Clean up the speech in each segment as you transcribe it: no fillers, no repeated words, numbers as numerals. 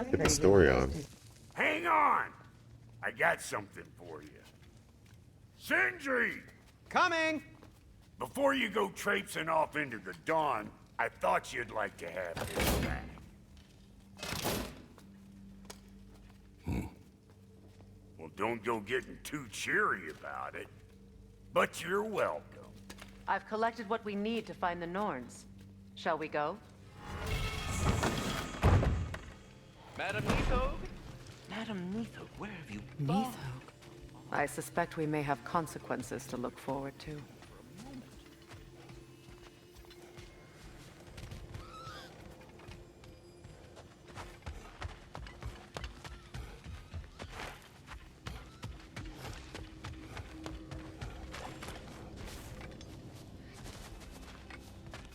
Get the story on. Hang on! I got something for you. Sindri! Coming! Before you go traipsing off into the dawn, I thought you'd like to have this back. Well, don't go getting too cheery about it. But you're welcome. I've collected what we need to find the Norns. Shall we go? Madam Neathog? Madam Neathog, where have you gone? Neathog. I suspect we may have consequences to look forward to.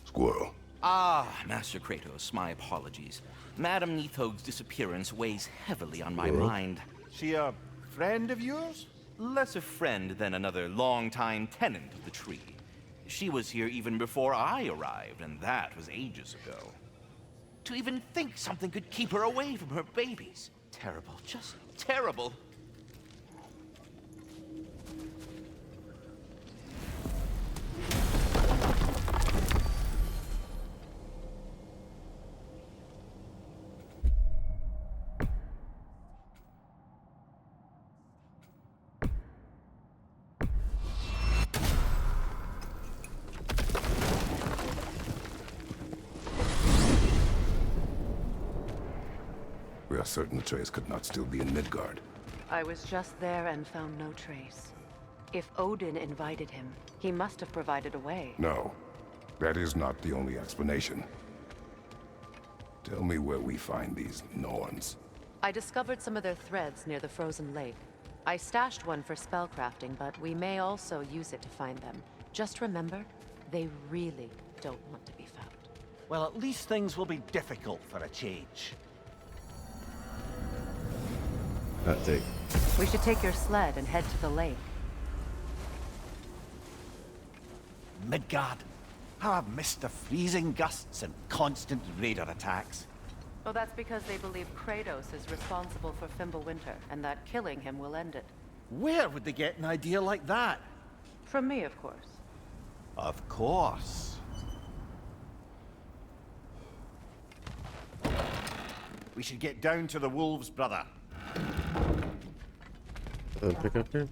Squirrel. Ah, Master Kratos, my apologies. Madam Neathog's disappearance weighs heavily on my mind. She a friend of yours? Less a friend than another long-time tenant of the tree. She was here even before I arrived, and that was ages ago. To even think something could keep her away from her babies. Terrible, just terrible. We are certain Atreus could not still be in Midgard. I was just there and found no trace. If Odin invited him, he must have provided a way. No, that is not the only explanation. Tell me where we find these Norns. I discovered some of their threads near the frozen lake. I stashed one for spellcrafting, but we may also use it to find them. Just remember, they really don't want to be found. Well, at least things will be difficult for a change. Hot take. We should take your sled and head to the lake. Midgard. How I've missed the freezing gusts and constant raider attacks. Well, that's because they believe Kratos is responsible for Fimbulwinter, and that killing him will end it. Where would they get an idea like that? From me, of course. Of course. We should get down to the wolves, brother. Pick up here.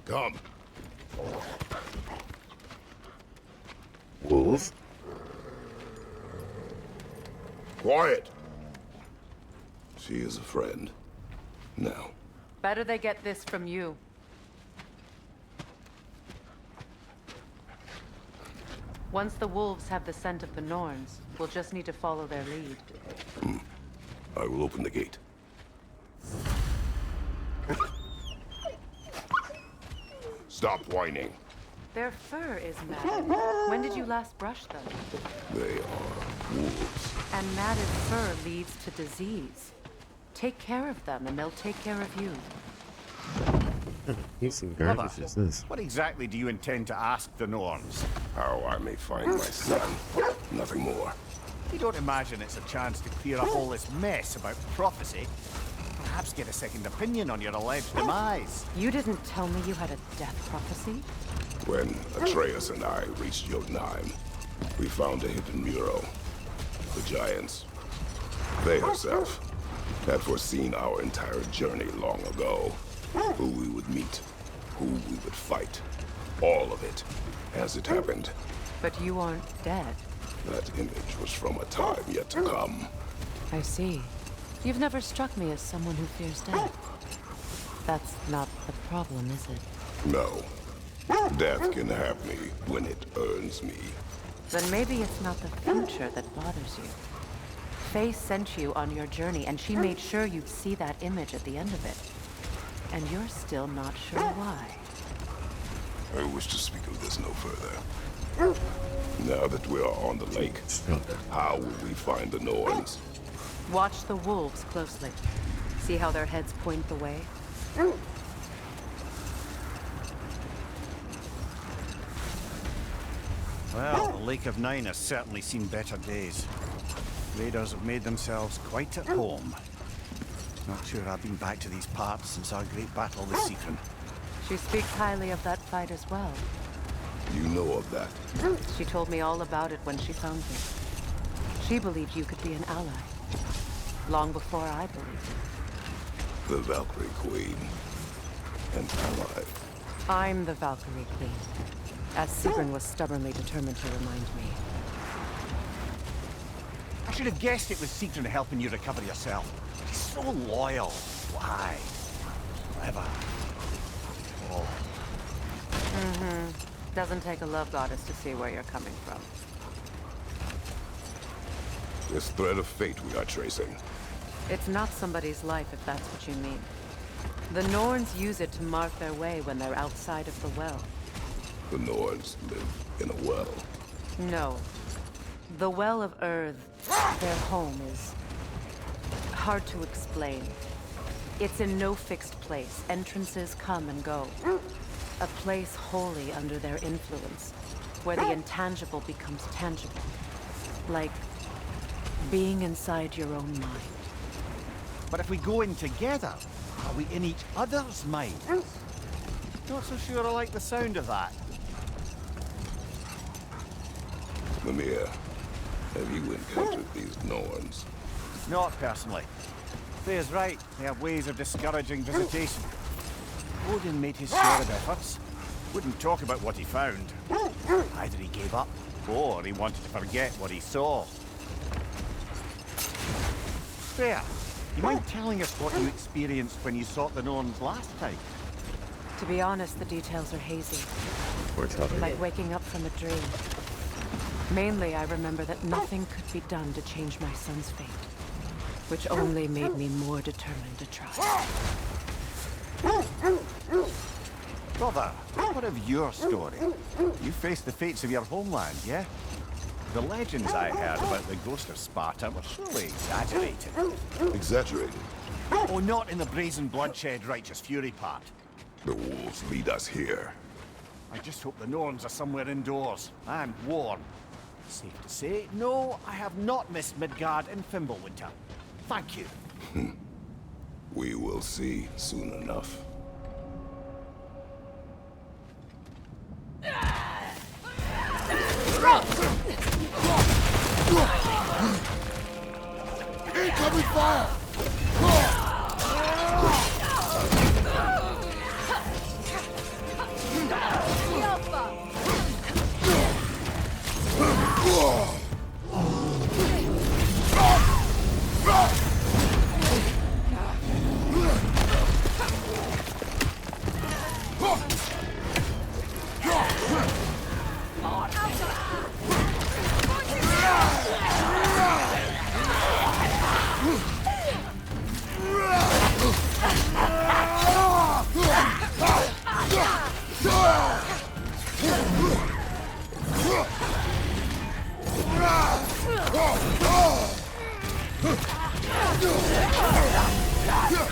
Come. Wolf. Quiet. She is a friend. Now. Better they get this from you. Once the wolves have the scent of the Norns, we'll just need to follow their lead. I will open the gate. Stop whining. Their fur is matted. When did you last brush them? They are wolves. And matted fur leads to disease. Take care of them, and they'll take care of you. He's some garbage is this? What exactly do you intend to ask the Norns? How I may find my son. Nothing more. You don't imagine it's a chance to clear up all this mess about prophecy? Perhaps get a second opinion on your alleged demise. You didn't tell me you had a death prophecy? When Atreus and I reached Jotunheim, we found a hidden mural. The giants, they herself, had foreseen our entire journey long ago. Who we would meet, who we would fight. All of it, as it happened. But you aren't dead. That image was from a time yet to come. I see. You've never struck me as someone who fears death. That's not the problem, is it? No. Death can have me when it earns me. Then maybe it's not the future that bothers you. Faye sent you on your journey, and she made sure you'd see that image at the end of it. And you're still not sure why. I wish to speak of this no further. Now that we are on the lake, how will we find the Norns? Watch the wolves closely. See how their heads point the way? Well, the Lake of Nine has certainly seen better days. Raiders have made themselves quite at home. Not sure I've been back to these parts since our great battle with Citron. She speaks highly of that fight as well. You know of that? She told me all about it when she found me. She believed you could be an ally. Long before I believed it. The Valkyrie Queen. An ally. I'm the Valkyrie Queen, as Sigrun was stubbornly determined to remind me. I should have guessed it was Citron helping you recover yourself. She's so loyal. Why? Clever. Oh. Doesn't take a love goddess to see where you're coming from. This thread of fate we are tracing. It's not somebody's life, if that's what you mean. The Norns use it to mark their way when they're outside of the well. The Norns live in a well. No. The Well of Earth, their home, is hard to explain. It's in no fixed place. Entrances come and go. A place wholly under their influence, where the intangible becomes tangible. Like being inside your own mind. But if we go in together, are we in each other's mind? Not so sure I like the sound of that. Mimir, have you encountered these Norns? Not personally. Freya's right. They have ways of discouraging visitation. Odin made his share of efforts. Wouldn't talk about what he found. Either he gave up, or he wanted to forget what he saw. Freya, you mind telling us what you experienced when you sought the Norns last time? To be honest, the details are hazy. We're talking. Like waking up from a dream. Mainly, I remember that nothing could be done to change my son's fate. Which only made me more determined to try. Brother, what of your story? You faced the fates of your homeland, yeah? The legends I heard about the ghost of Sparta were surely exaggerated. Exaggerated. Oh, not in the brazen bloodshed righteous fury part. The wolves lead us here. I just hope the Norns are somewhere indoors and warm. Safe to say, no, I have not missed Midgard and Fimbulwinter. Thank you. We will see soon enough. Incoming fire!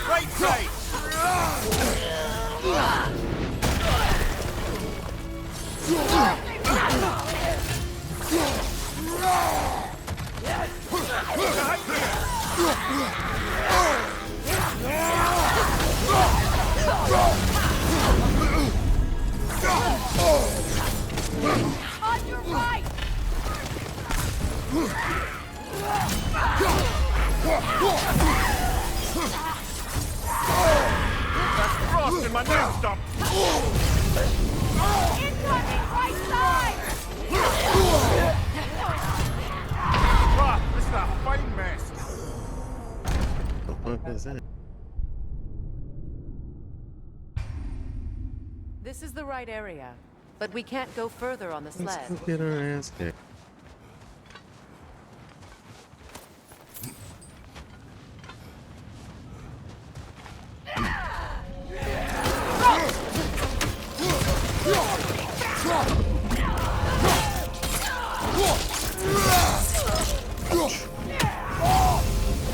Right side! On your right! That's frost in my nail stump! Incoming right side! Rock, this is a fine mess. What is that? This is the right area, but we can't go further on the Let's sled. go get our ass kicked.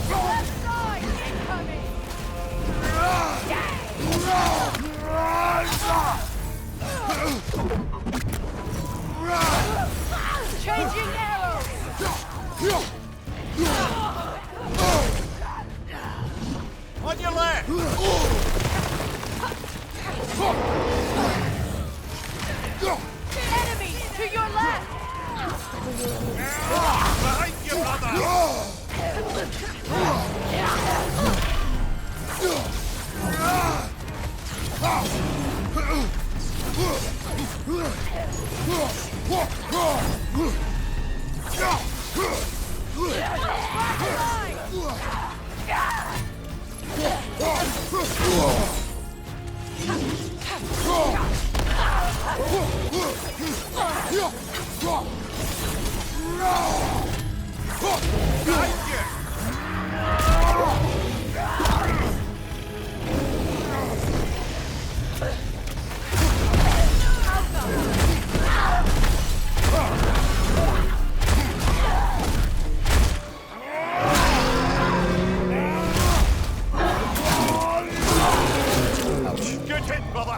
Left side incoming! Changing arrows! On your left! Enemy to your left! Behind you, brother! Good hit, brother!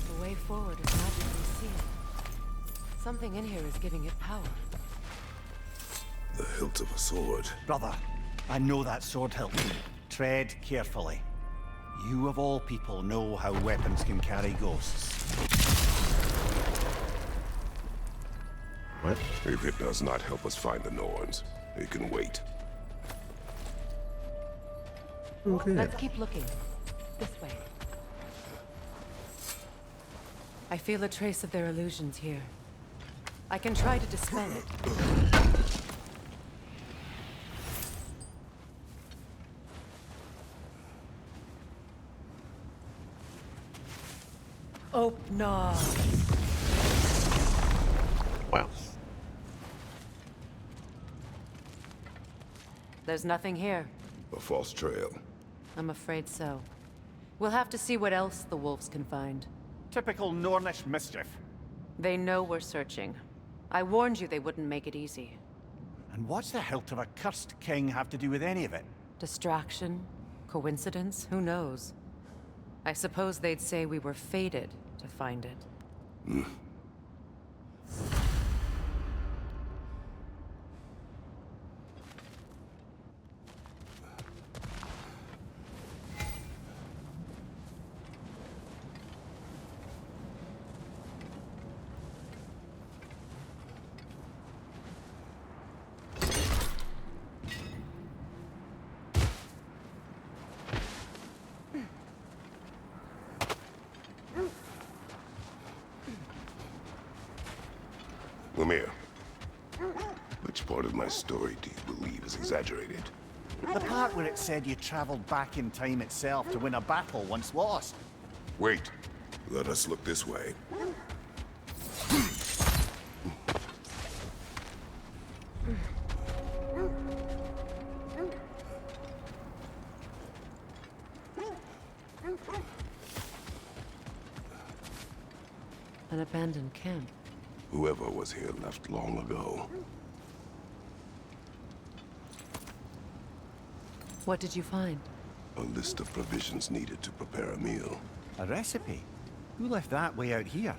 The way forward is magically sealed. Something in here is giving it power. The hilt of a sword. Brother, I know that sword hilt. Tread carefully. You of all people know how weapons can carry ghosts. What? If it does not help us find the Norns, it can wait. Okay. Let's keep looking. This way. I feel a trace of their illusions here. I can try to dispel it. Oh, no. Wow. There's nothing here. A false trail. I'm afraid so. We'll have to see what else the wolves can find. Typical Nornish mischief. They know we're searching. I warned you they wouldn't make it easy. And what's the hilt of a cursed king have to do with any of it? Distraction? Coincidence? Who knows? I suppose they'd say we were fated to find it. Lemire, which part of my story do you believe is exaggerated? The part where it said you traveled back in time itself to win a battle once lost. Wait. Let us look this way. An abandoned camp. Whoever was here left long ago. What did you find? A list of provisions needed to prepare a meal. A recipe? Who left that way out here?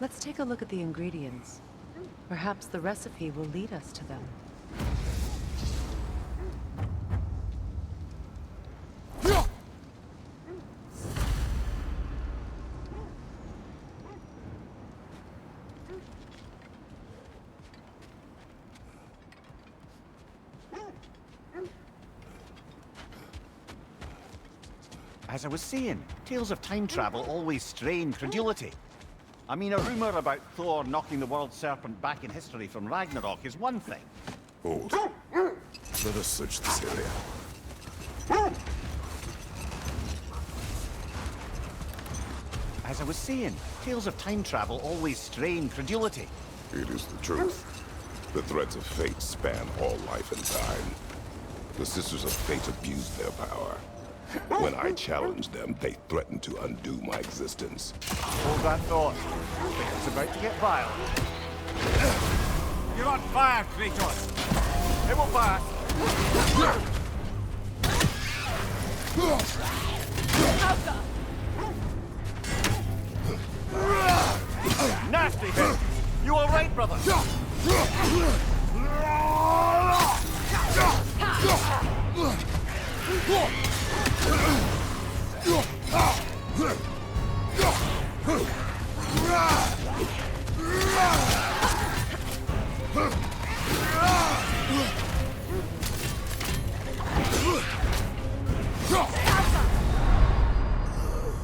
Let's take a look at the ingredients. Perhaps the recipe will lead us to them. As I was saying, tales of time travel always strain credulity. I mean, a rumor about Thor knocking the world serpent back in history from Ragnarok is one thing. Hold. Let us search this area. As I was saying, tales of time travel always strain credulity. It is the truth. The threads of fate span all life and time. The Sisters of Fate abused their power. When I challenged them, they threatened to undo my existence. Hold that thought. It's about to get violent. You're on fire, Kratos! It will pass! Nasty hit! You alright, brother?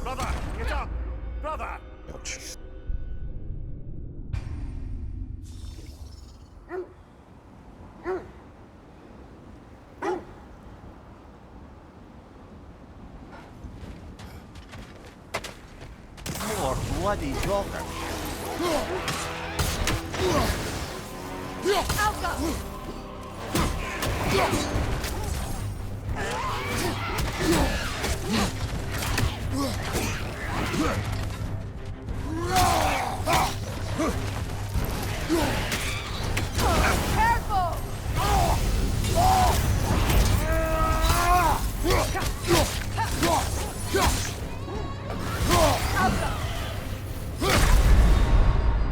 Brother, get up! Brother! Ouch. More bloody dogger. Careful!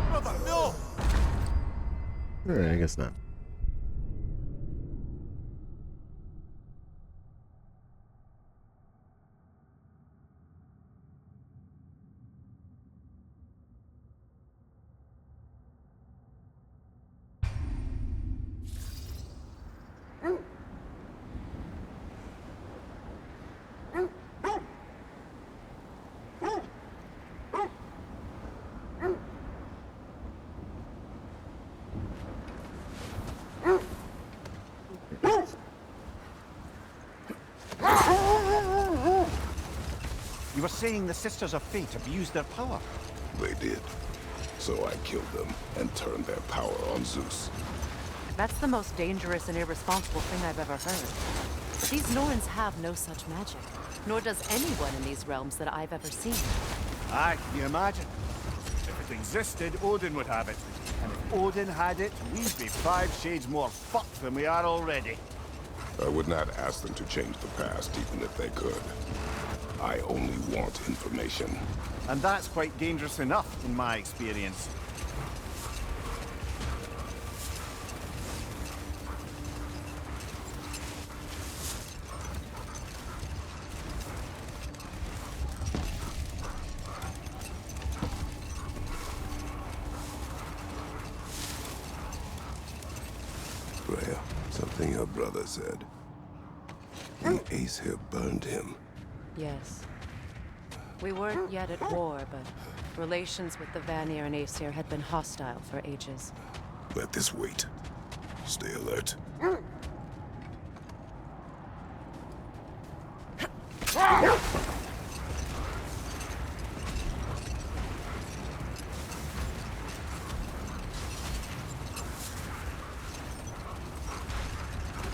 Brother, no! Alright, I guess not. You were saying the Sisters of Fate abused their power. They did. So I killed them and turned their power on Zeus. That's the most dangerous and irresponsible thing I've ever heard. These Norns have no such magic, nor does anyone in these realms that I've ever seen. Aye, can you imagine? If it existed, Odin would have it. And if Odin had it, we'd be 5 shades more fucked than we are already. I would not ask them to change the past, even if they could. I only want information. And that's quite dangerous enough, in my experience. Freya, something your brother said. The Aesir burned him. Yes. We weren't yet at war, but relations with the Vanir and Aesir had been hostile for ages. Let this wait. Stay alert.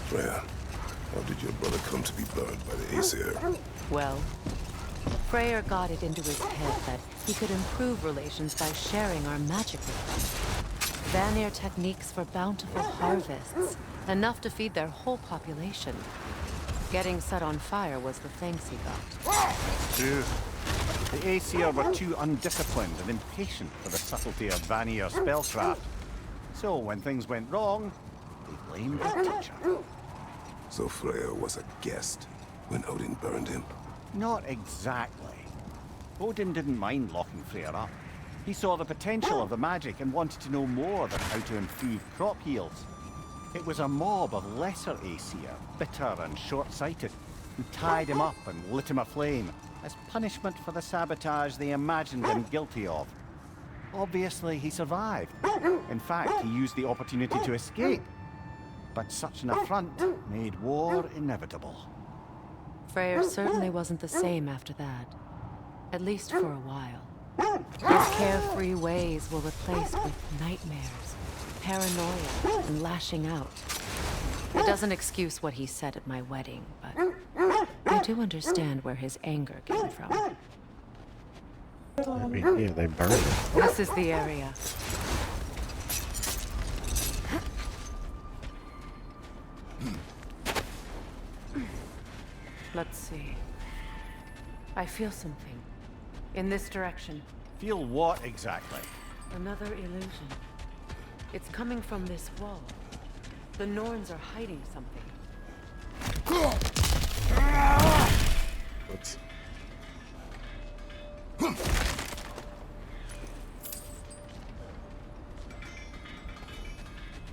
Freya, how did your brother come to be burned by the Aesir? Well, Freyr got it into his head that he could improve relations by sharing our magic with them. Vanir techniques for bountiful harvests, enough to feed their whole population. Getting set on fire was the thanks he got. True. The Aesir were too undisciplined and impatient for the subtlety of Vanir spellcraft. So when things went wrong, they blamed the teacher. So Freya was a guest when Odin burned him? Not exactly. Odin didn't mind locking Freyr up. He saw the potential of the magic and wanted to know more than how to improve crop yields. It was a mob of lesser Aesir, bitter and short-sighted, who tied him up and lit him aflame as punishment for the sabotage they imagined him guilty of. Obviously, he survived. In fact, he used the opportunity to escape. But such an affront made war inevitable. Freyr certainly wasn't the same after that. At least for a while. His carefree ways were replaced with nightmares, paranoia, and lashing out. It doesn't excuse what he said at my wedding, but I do understand where his anger came from. I mean, yeah, they burned it. This is the area. Let's see. I feel something. In this direction. Feel what exactly? Another illusion. It's coming from this wall. The Norns are hiding something. Whoops.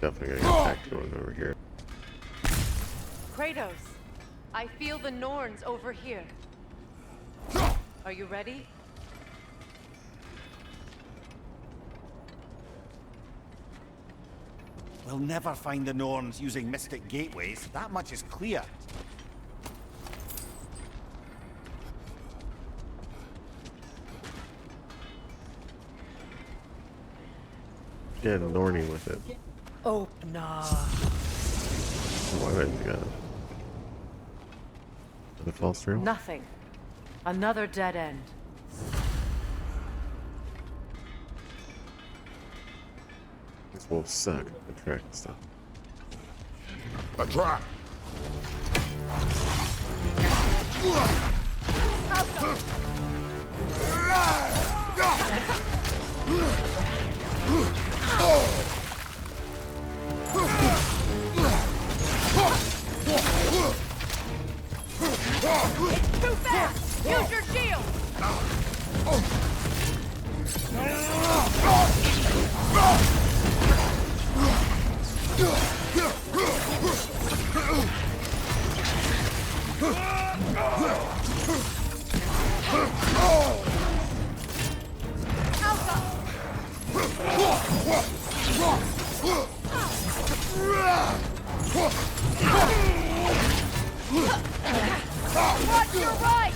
Definitely gonna get back going over here. Kratos! I feel the Norns over here. Are you ready? We'll never find the Norns using mystic gateways. That much is clear. Get Norny with it. Oh, nah. Why would you go? Did it fall through? Nothing. Another dead end. This will suck. The track and stuff. A trap! It's too fast! Use your shield! Watch your right!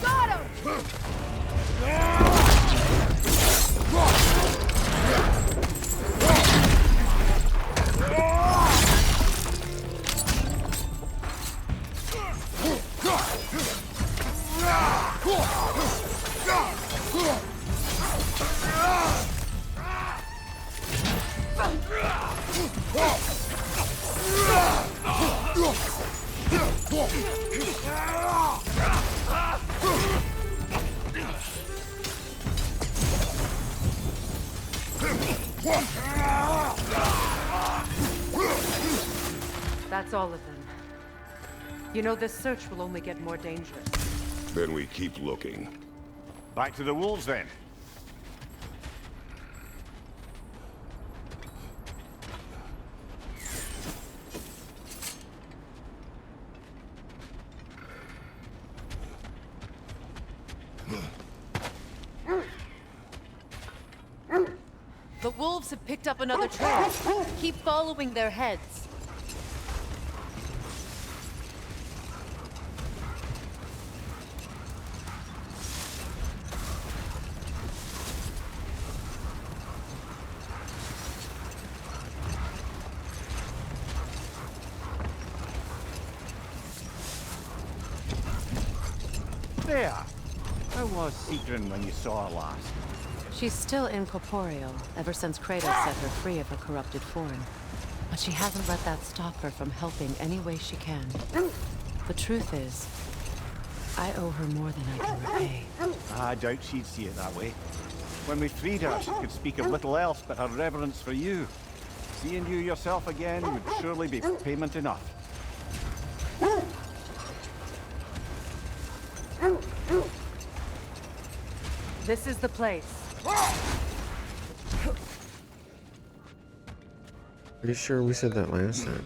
Got him! That's all of them. You know, this search will only get more dangerous. Then we keep looking. Back to the wolves then. The wolves have picked up another trail. Keep following their heads. There! How was Sigrun when you saw her last? She's still incorporeal, ever since Kratos set her free of her corrupted form. But she hasn't let that stop her from helping any way she can. The truth is, I owe her more than I can repay. I doubt she'd see it that way. When we freed her, she could speak of little else but her reverence for you. Seeing you yourself again would surely be payment enough. This is the place. Pretty sure we said that last time.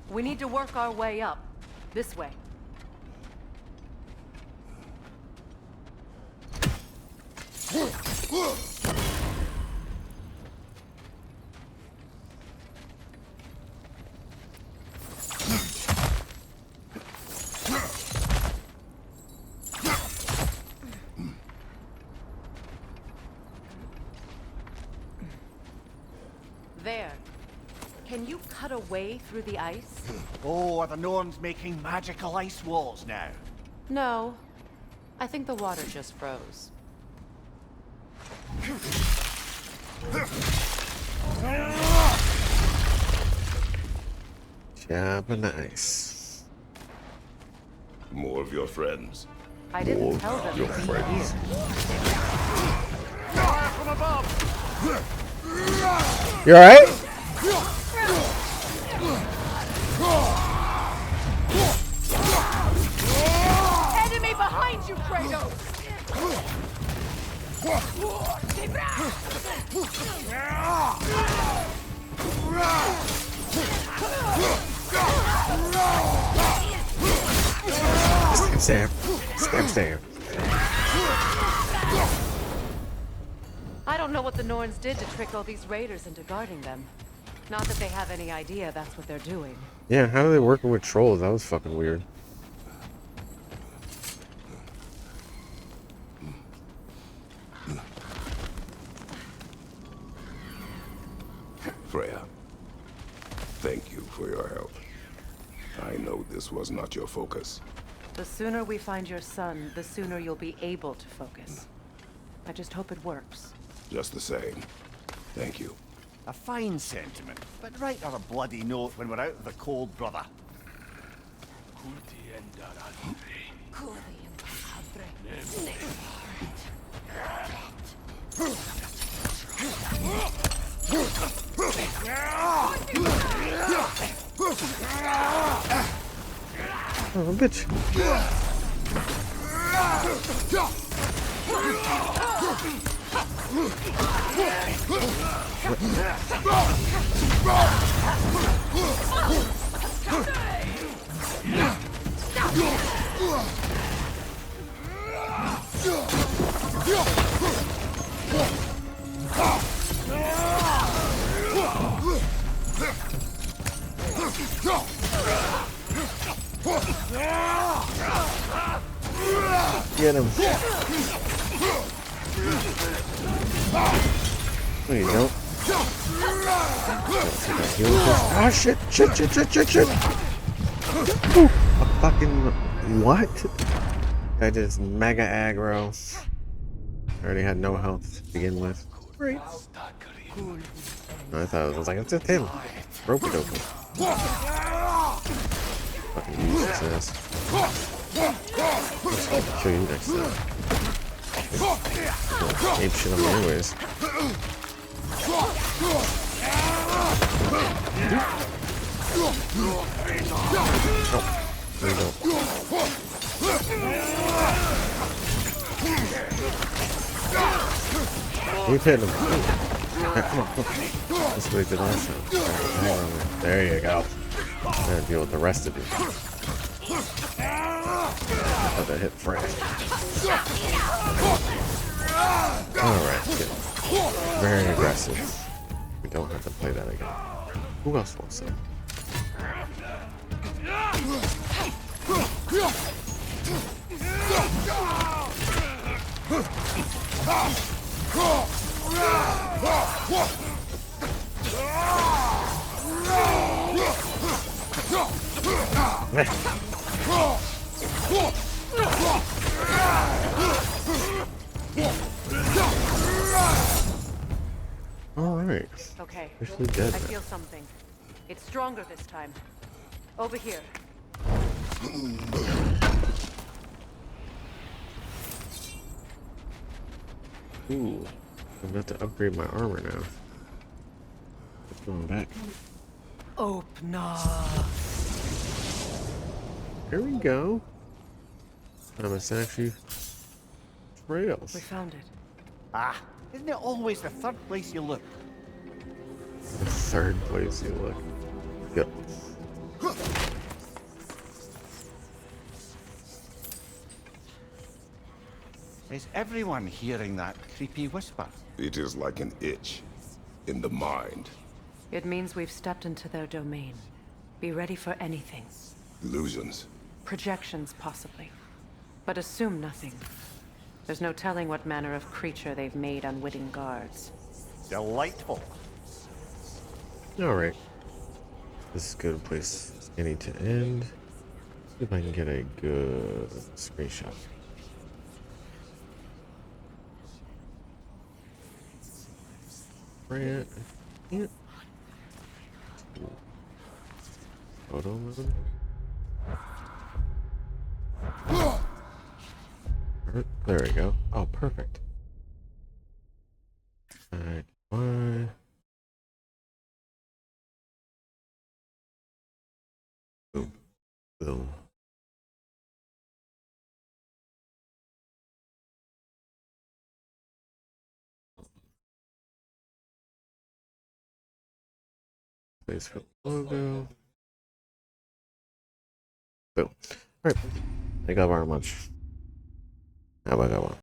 We need to work our way up. This way. There. Can you cut a way through the ice? Oh, are the Norns making magical ice walls now? No. I think the water just froze. Job on the ice. More of your friends. I didn't More tell them of your to be friends. Fire from above! You alright? Enemy behind you, Kratos! Stab. Stab, stab. I don't know what the Norns did to trick all these raiders into guarding them. Not that they have any idea that's what they're doing. Yeah, how are they working with trolls? That was fucking weird. Freya, thank you for your help. I know this was not your focus. The sooner we find your son, the sooner you'll be able to focus. I just hope it works. Just the same, thank you. A fine sentiment, but write her a bloody note when we're out of the cold, brother. Oh, bitch. Get him. No, you don't. Ah, shit, shit, shit, shit, shit, shit. Ooh, a fucking what? I just mega aggro. I already had no health to begin with. Great. I thought it was like, it's just him. Rope it open. Fucking useless ass. I'll kill you next time. Ape shit on me anyways. No, there you go. Keep hitting him. Okay, come on, come on. That's what he did last time. Hang on there. There you go. I'm gonna deal with the rest of you. Oh, that hit first. Alright, good. Very aggressive. We don't have to play that again. Who else wants some? Alright. Okay. Officially dead. I feel something. It's stronger this time. Over here. Ooh, I'm about to upgrade my armor now. It's going back. Open up. There we go. It's actually trails. We found it. Ah, isn't it always the third place you look? The third place you look. Yep. Is everyone hearing that creepy whisper? It is like an itch in the mind. It means we've stepped into their domain. Be ready for anything. Illusions. Projections, possibly. But assume nothing. There's no telling what manner of creature they've made unwitting guards. Delightful. Alright. This is a good place any to end. See if I can get a good screenshot. Right. Can't. Photo mode. There we go. Oh, perfect. Alright, why? Boom. Boom. Place for the logo. Boom. Alright. Thank you very much. Have a good one.